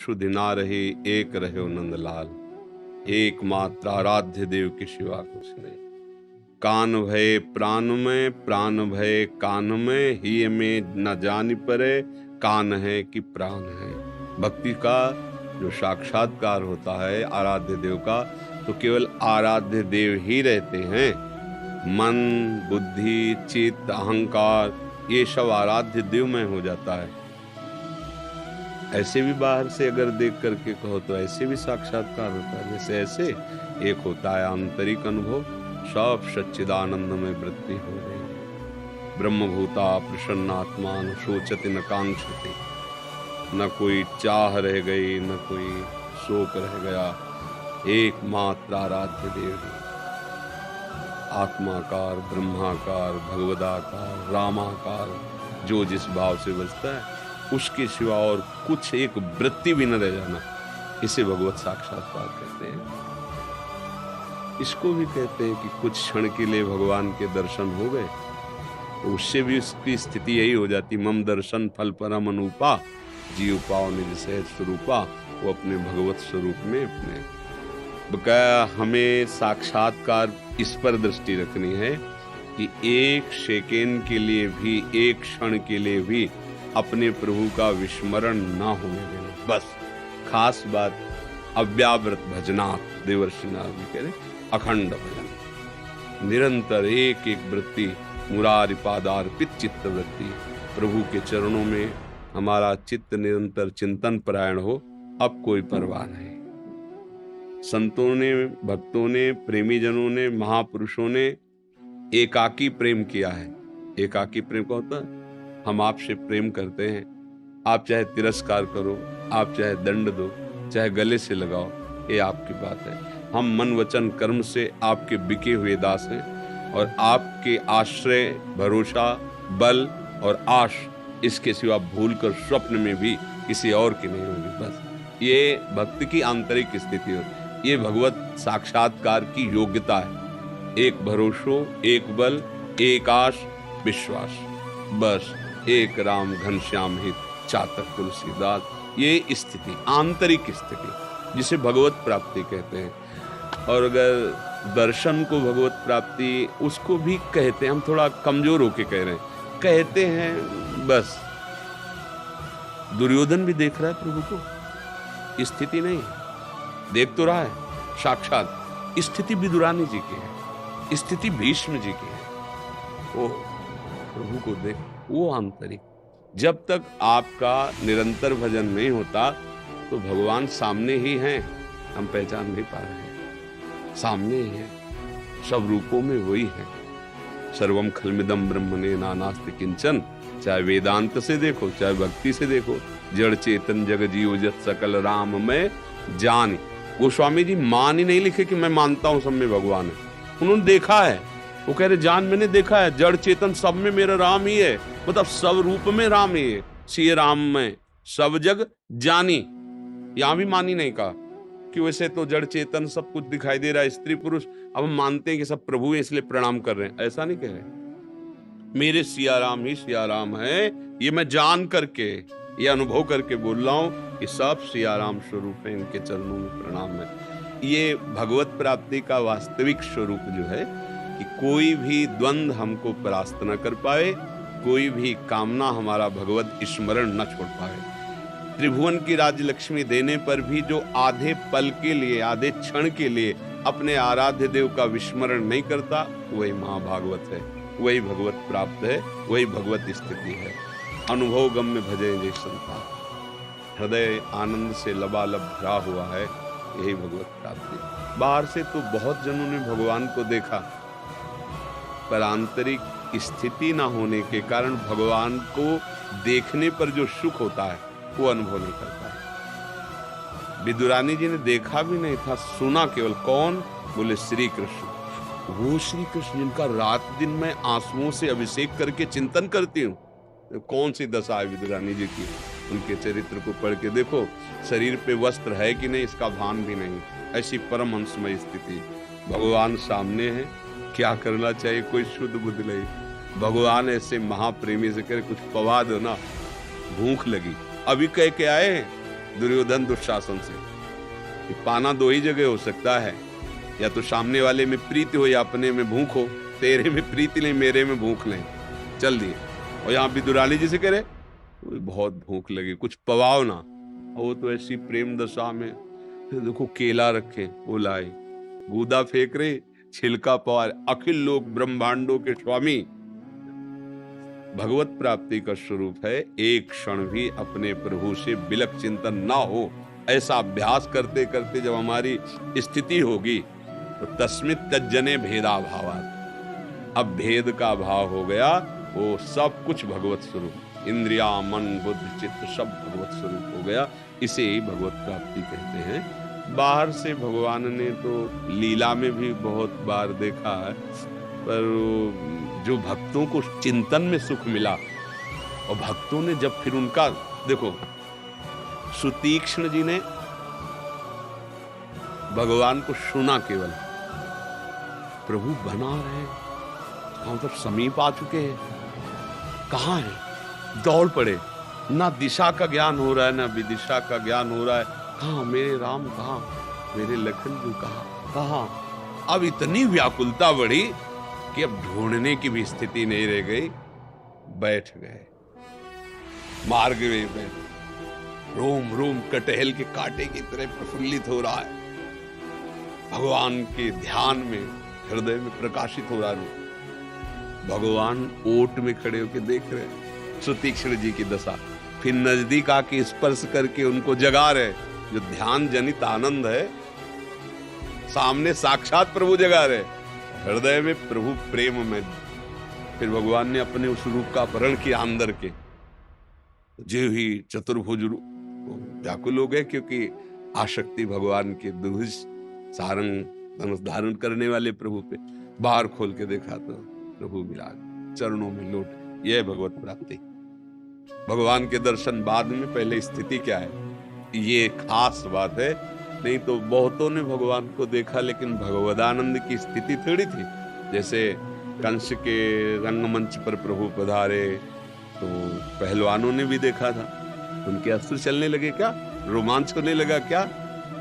शुधि ना रहे एक रहे नंदलाल। एकमात्र आराध्य देव के सिवा कुछ नहीं। कान भय प्राण में, प्राण भय कान में, ही में न जान परे, कान है कि प्राण है। भक्ति का जो साक्षात्कार होता है आराध्य देव का, तो केवल आराध्य देव ही रहते हैं। मन, बुद्धि, चित्त, अहंकार, ये सब आराध्य देव में हो जाता है। ऐसे भी बाहर से अगर देख करके कहो तो ऐसे भी साक्षात्कार होता है। जैसे ऐसे एक होता है आंतरिक अनुभव, सब सच्चिदानंद में वृत्ति हो रही है। ब्रह्मभूता प्रसन्नात्मा न शोचति न कांक्षति, न कोई चाह रह गई न कोई शोक रह गया। एकमात्र आराध्य देव है, आत्माकार, ब्रह्माकार, भगवदाकार, रामाकार, जो जिस भाव से बसता है उसके सिवा और कुछ एक वृत्ति भी न रह जाना, इसे भगवत साक्षात्कार कहते हैं। इसको भी कहते हैं कि कुछ क्षण के लिए भगवान के दर्शन हो गए तो उससे भी उसकी स्थिति यही हो जाती, मम दर्शन फल परम अनूपा, जीव पाओ निज सहज स्वरूपा। वो अपने भगवत स्वरूप में अपने बकाया हमें साक्षात्कार इस पर दृष्टि रखनी है कि एक सेकेंड के लिए भी, एक क्षण के लिए भी अपने प्रभु का विस्मरण ना होने देना। बस खास बात अव्यावृत भजनात्, देवर्षि नारद कह रहे अखंड भजन, निरंतर एक एक वृत्ति, मुरारि पादार्पित चित्त वृत्ति, प्रभु के चरणों में हमारा चित्त निरंतर चिंतन परायण हो। अब कोई परवाह नहीं। संतों ने, भक्तों ने, प्रेमी जनों ने, महापुरुषों ने एकाकी प्रेम किया है। एकाकी प्रेम क्या होता है? हम आपसे प्रेम करते हैं, आप चाहे तिरस्कार करो, आप चाहे दंड दो, चाहे गले से लगाओ, ये आपकी बात है। हम मन वचन कर्म से आपके बिके हुए दास हैं और आपके आश्रय, भरोसा, बल और आश इसके सिवा भूल कर स्वप्न में भी किसी और की नहीं होगी। बस ये भक्ति की आंतरिक स्थिति है, ये भगवत साक्षात्कार की योग्यता है। एक भरोसो, एक बल, एक आश, विश्वास, बस एक राम घनश्याम हित चातक तुलसीदास, ये स्थिति, आंतरिक स्थिति जिसे भगवत प्राप्ति कहते हैं। और अगर दर्शन को भगवत प्राप्ति उसको भी कहते हैं, हम थोड़ा कमजोर होके कह रहे हैं, कहते हैं। बस दुर्योधन भी देख रहा है प्रभु को, स्थिति नहीं देख तो रहा है साक्षात। स्थिति विदुरानी जी की है, स्थिति भीष्म जी की है। वो प्रभु को देख, वो आंतरिक। जब तक आपका निरंतर भजन नहीं होता तो भगवान सामने ही हैं, हम पहचान नहीं पा रहे हैं, सामने ही है, सब रूपों में वही है। सर्वम खलमिदम ब्रह्मणे नानास्ति किंचन, चाहे वेदांत से देखो, चाहे भक्ति से देखो, जड़ चेतन जग जीव जत सकल राम में जान। गोस्वामी जी मान ही नहीं लिखे कि मैं मानता हूं सब में भगवान है, उन्होंने देखा है। वो कह रहे जान मैंने देखा है, जड़ चेतन सब में मेरा राम ही है, मतलब सब रूप में राम ही है। सी राम में सब जग जानी, यहां भी मानी नहीं कहा कि वैसे तो जड़ चेतन सब कुछ दिखाई दे रहा है, स्त्री पुरुष, अब हम मानते हैं कि सब प्रभु है इसलिए प्रणाम कर रहे हैं, ऐसा नहीं कह रहे। मेरे सिया राम ही सिया राम है, ये मैं जान करके, ये अनुभव करके बोल रहा हूं कि सब सिया राम स्वरूप है, इनके चरणों में प्रणाम है। ये भगवत प्राप्ति का वास्तविक स्वरूप जो है कि कोई भी द्वंद्व हमको परास्त न कर पाए, कोई भी कामना हमारा भगवत स्मरण न छोड़ पाए। त्रिभुवन की राज्य लक्ष्मी देने पर भी जो आधे पल के लिए, आधे क्षण के लिए अपने आराध्य देव का विस्मरण नहीं करता, वही महाभागवत है, वही भगवत प्राप्त है, वही भगवत स्थिति है। अनुभव गम्य भजे जय संता, हृदय आनंद से लबालब भरा हुआ है, यही भगवत प्राप्ति। बाहर से तो बहुत जनों ने भगवान को देखा, पर आंतरिक स्थिति ना होने के कारण भगवान को देखने पर जो सुख होता है वो अनुभव नहीं कर पाए। विदुरानी जी ने देखा भी नहीं था, सुना केवल। कौन? बोले श्री कृष्ण। वो श्री कृष्ण जिनका रात दिन मैं आंसुओं से अभिषेक करके चिंतन करती हूँ। कौन सी दशा है विदुरानी जी की, उनके चरित्र को पढ़ के देखो। शरीर पे वस्त्र है कि नहीं इसका भान भी नहीं, ऐसी परमहंसमय स्थिति। भगवान सामने है, क्या करना चाहिए, कोई शुद्ध बुद्धि नहीं। भगवान ऐसे महाप्रेमी से कह कुछ पवा दो ना, भूख लगी। अभी कह के आए हैं दुर्योधन दुशासन से कि पाना दो ही जगह हो सकता है, या तो सामने वाले में प्रीति हो या अपने में भूख हो। तेरे में प्रीति नहीं, मेरे में भूख नहीं, चल दिए। और यहाँ विदुराली जी से करे बहुत भूख लगी, कुछ पवाओ ना। वो तो ऐसी प्रेम दशा में, देखो केला रखे वो लाए, गूदा फेंक रहे, छिलका पवा रहे। अखिल लोक ब्रह्मांडों के स्वामी भगवत प्राप्ति का स्वरूप है, एक क्षण भी अपने प्रभु से विलक चिंतन ना हो। ऐसा अभ्यास करते करते जब हमारी स्थिति होगी तो तस्मित तज्जने भेदाभावात्, अब भेद का भाव हो गया, वो सब कुछ भगवत स्वरूप, इंद्रिया मन बुद्धि चित्त सब भगवत स्वरूप हो गया। इसे ही भगवत प्राप्ति कहते हैं। बाहर से भगवान ने तो लीला में भी बहुत बार देखा है, पर जो भक्तों को चिंतन में सुख मिला, और भक्तों ने जब फिर उनका देखो, सुतीक्ष्ण जी ने भगवान को सुना केवल, प्रभु बना रहे, हम तो समीप आ चुके हैं, कहाँ है, दौड़ पड़े, ना दिशा का ज्ञान हो रहा है ना विदिशा का ज्ञान हो रहा है। कहाँ मेरे राम, कहाँ मेरे लखन जी, कहाँ। अब इतनी व्याकुलता बढ़ी कि अब ढूंढने की भी स्थिति नहीं रह गई। बैठ गए मार्ग में, रोम रोम कटहल के कांटे की तरह प्रफुल्लित हो रहा है, भगवान के ध्यान में हृदय में प्रकाशित हो रहा है। भगवान ओट में खड़े होकर देख रहे सुतीक्ष्ण जी की दशा, फिर नजदीक आके स्पर्श करके उनको जगा रहे। जो ध्यान जनित आनंद है, सामने साक्षात प्रभु जगा रहे, हृदय में प्रभु प्रेम में। फिर भगवान ने अपने उस रूप का अपहरण किया अंदर के, जो ही चतुर्भुज व्याकुल हो गए, क्योंकि आसक्ति भगवान के दुर्ज सारंग धनुष धारण करने वाले प्रभु पे। बाहर खोल के देखा तो प्रभु विराज चरणों में लौट। यह भगवत प्राप्ति। भगवान के दर्शन बाद में, पहले स्थिति क्या है, ये खास बात है। नहीं तो बहुतों ने भगवान को देखा, लेकिन भगवदानंद की स्थिति थोड़ी थी। जैसे कंस के रंगमंच पर प्रभु पधारे तो पहलवानों ने भी देखा था, उनके अश्रु चलने लगे क्या, रोमांच होने लगा क्या,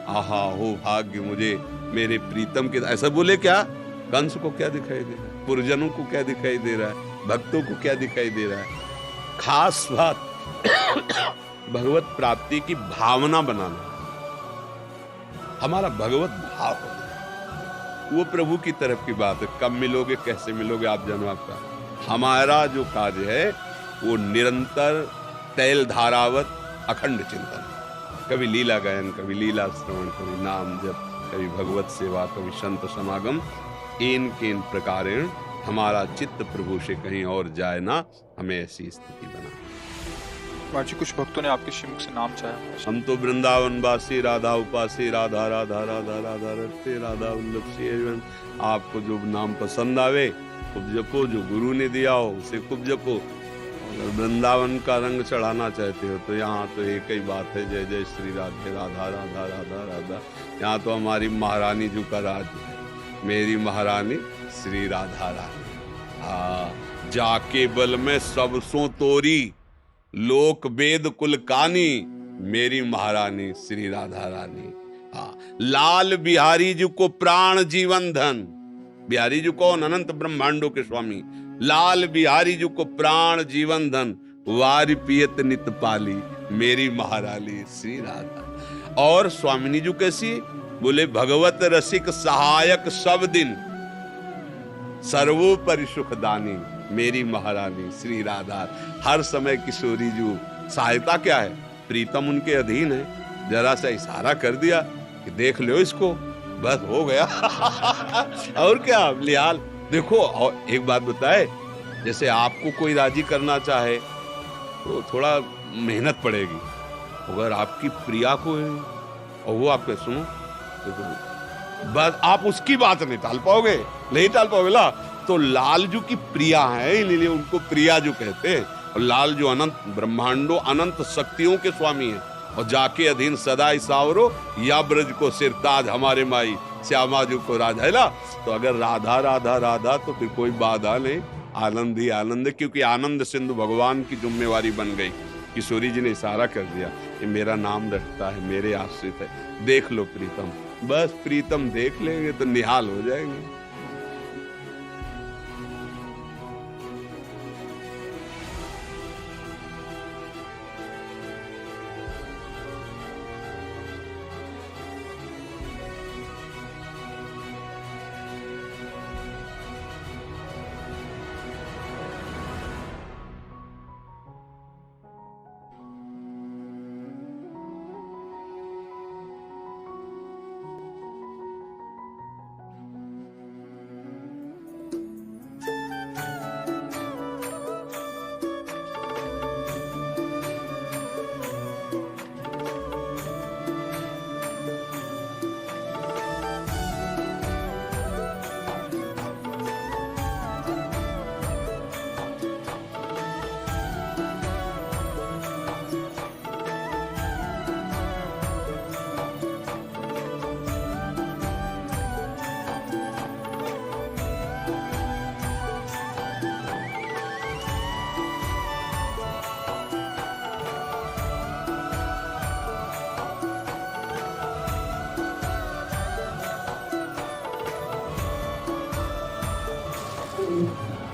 आहा हो भाग्य मुझे मेरे प्रीतम के, ऐसा बोले क्या। कंस को क्या दिखाई दे रहा है, पुरजनों को क्या दिखाई दे रहा है, भक्तों को क्या दिखाई दे रहा है। खास बात भगवत प्राप्ति की भावना बनाना, हमारा भगवत भाव हो, वो प्रभु की तरफ की बात है। कब मिलोगे, कैसे मिलोगे, आप जानो आपका। हमारा जो कार्य है वो निरंतर तैल धारावत अखंड चिंतन, कभी लीला गायन, कभी लीला श्रवण, कभी नाम जप, कभी भगवत सेवा, कभी संत समागम। इन प्रकारेण हमारा चित्त प्रभु से कहीं और जाए ना, हमें ऐसी स्थिति बना। जी कुछ भक्तों ने आपके श्रीमुख से नाम चाहा। हम तो वृंदावन वासी, राधा उपासी, राधा राधा राधा राधा रटते, राधा वल्लभ से। आपको जो नाम पसंद आवे खूब जपो, जो गुरु ने दिया हो उसे खूब जपो। अगर वृंदावन का रंग चढ़ाना चाहते हो तो यहाँ तो एक ही बात है, जय जय श्री राधे, राधा राधा राधा राधा। यहाँ तो हमारी महारानी जी का राज है, मेरी महारानी श्री राधा रानी। हाँ, जाके बल में सब सो तोरी, लोक वेद कुल कानी, मेरी महारानी श्री राधा रानी। हाँ, लाल बिहारी जी को प्राण जीवन धन, बिहारी जी कौन, अनंत ब्रह्मांडों के स्वामी, लाल बिहारी जी को प्राण जीवन धन, वारी पियत नित पाली, मेरी महारानी श्री राधा। और स्वामिनी जी कैसी, बोले भगवत रसिक सहायक सब दिन, सर्वोपरि सुखदानी, मेरी महारानी श्री राधा। हर समय किशोरी जी सहायता क्या है, प्रीतम उनके अधीन है, जरा सा इशारा कर दिया कि देख लो इसको, बस हो गया। और क्या लिहाल। देखो, और एक बात बताए, जैसे आपको कोई राजी करना चाहे तो थोड़ा मेहनत पड़ेगी, अगर आपकी प्रिया को और वो आपके सुनो तो बस आप उसकी बात नहीं टाल पाओगे, नहीं टाल पाओगे ला। तो लालजू की प्रिया है, इसलिए उनको प्रियाजू कहते हैं। और लालजू अनंत ब्रह्मांडों अनंत शक्तियों के स्वामी हैं, और जाके अधीन सदा सावरो, या ब्रज को सिरताज हमारे माई श्यामा जी को राधा है ना। तो अगर राधा राधा राधा तो फिर कोई बाधा नहीं, आनंद ही आनंद, क्योंकि आनंद सिंधु भगवान की जिम्मेवारी बन गई। किशोरी जी ने इशारा कर दिया कि मेरा नाम रखता है, मेरे आश्रित है, देख लो प्रीतम। बस प्रीतम देख लेंगे तो निहाल हो जाएंगे।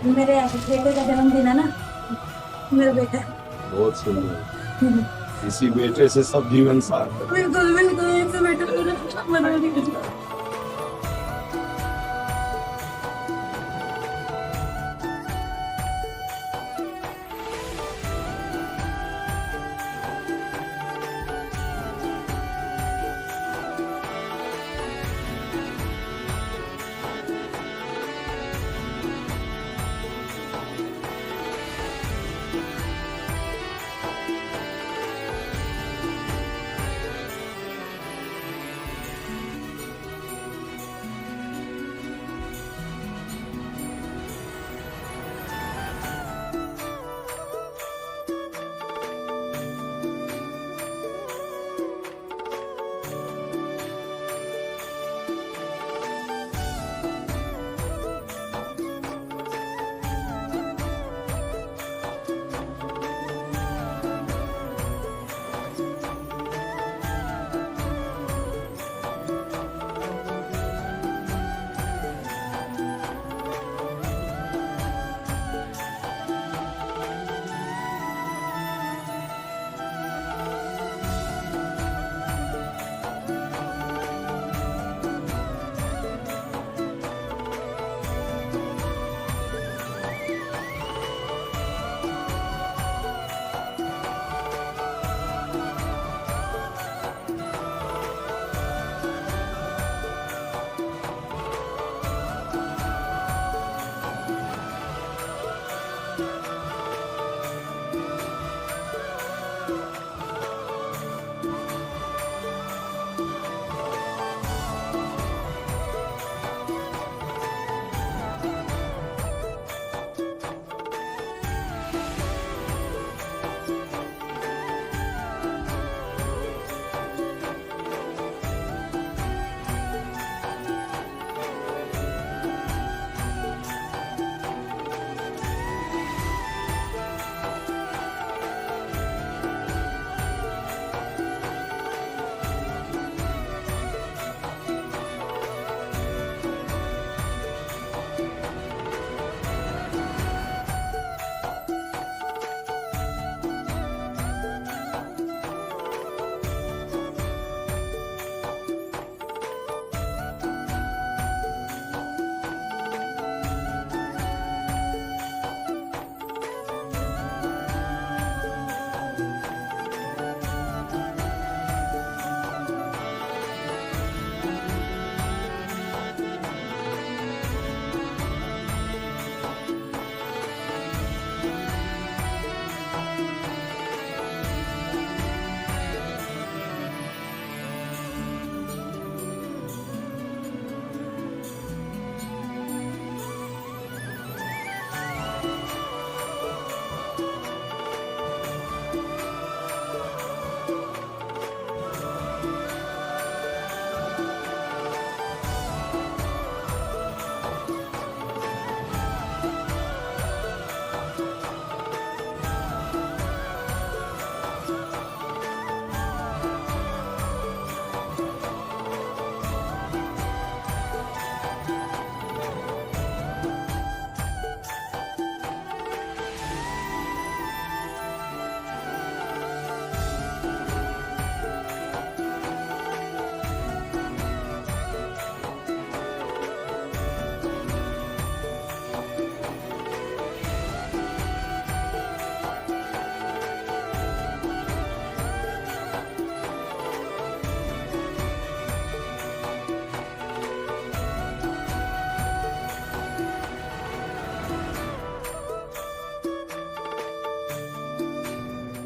मेरे बेटे का जन्मदिन है ना, मेरा बेटा। बहुत सुंदर। इसी बेटे से सब जीवन सार्थक। बिल्कुल बिल्कुल, एक बेटा पूरा बना दिया।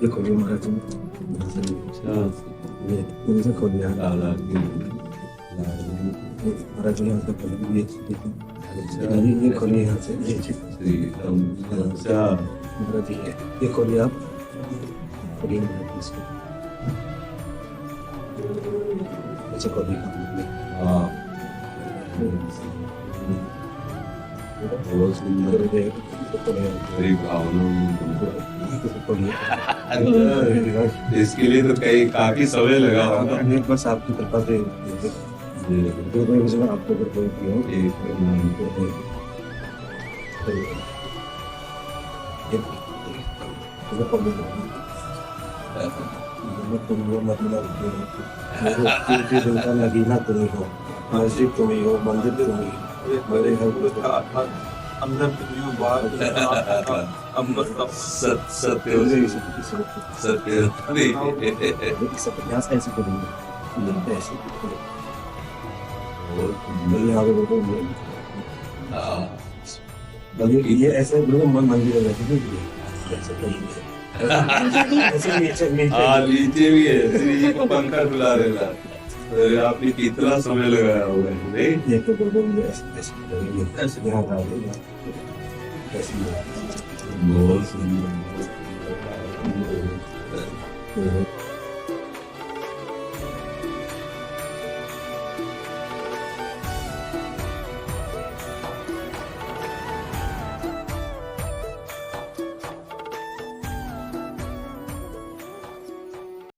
ये खोलिए महाराज जी। ये इनसे खोलिए आप। महाराज जी यहाँ से खोलिए, ये खोलिए यहाँ से, ये महाराज जी ये खोलिए आप, खोलिए महाराज जी इसको, ऐसे खोलिए। बहुत सुंदर, बड़ी भावना। इसके लिए तो काफी समय लगा होगा। बस आपकी कृपा से आपको लगीना तुम्हें हो, मस्जिद तुम्हें हो, मंदिर तुम्हें हो, मेरे घर अंदर बाहर सत्य यहाँ से ऐसे करेंगे, ऐसे आगे बढ़ो, ये ऐसे मंदिर है, ऐसे नीचे भी है, श्री जी को पंखा डुला देना। अरे आपने कितना समय लगाया होगा, नहीं? ये तो ऐसे यहाँ आ गए, ऐसे बहुत सुंदर।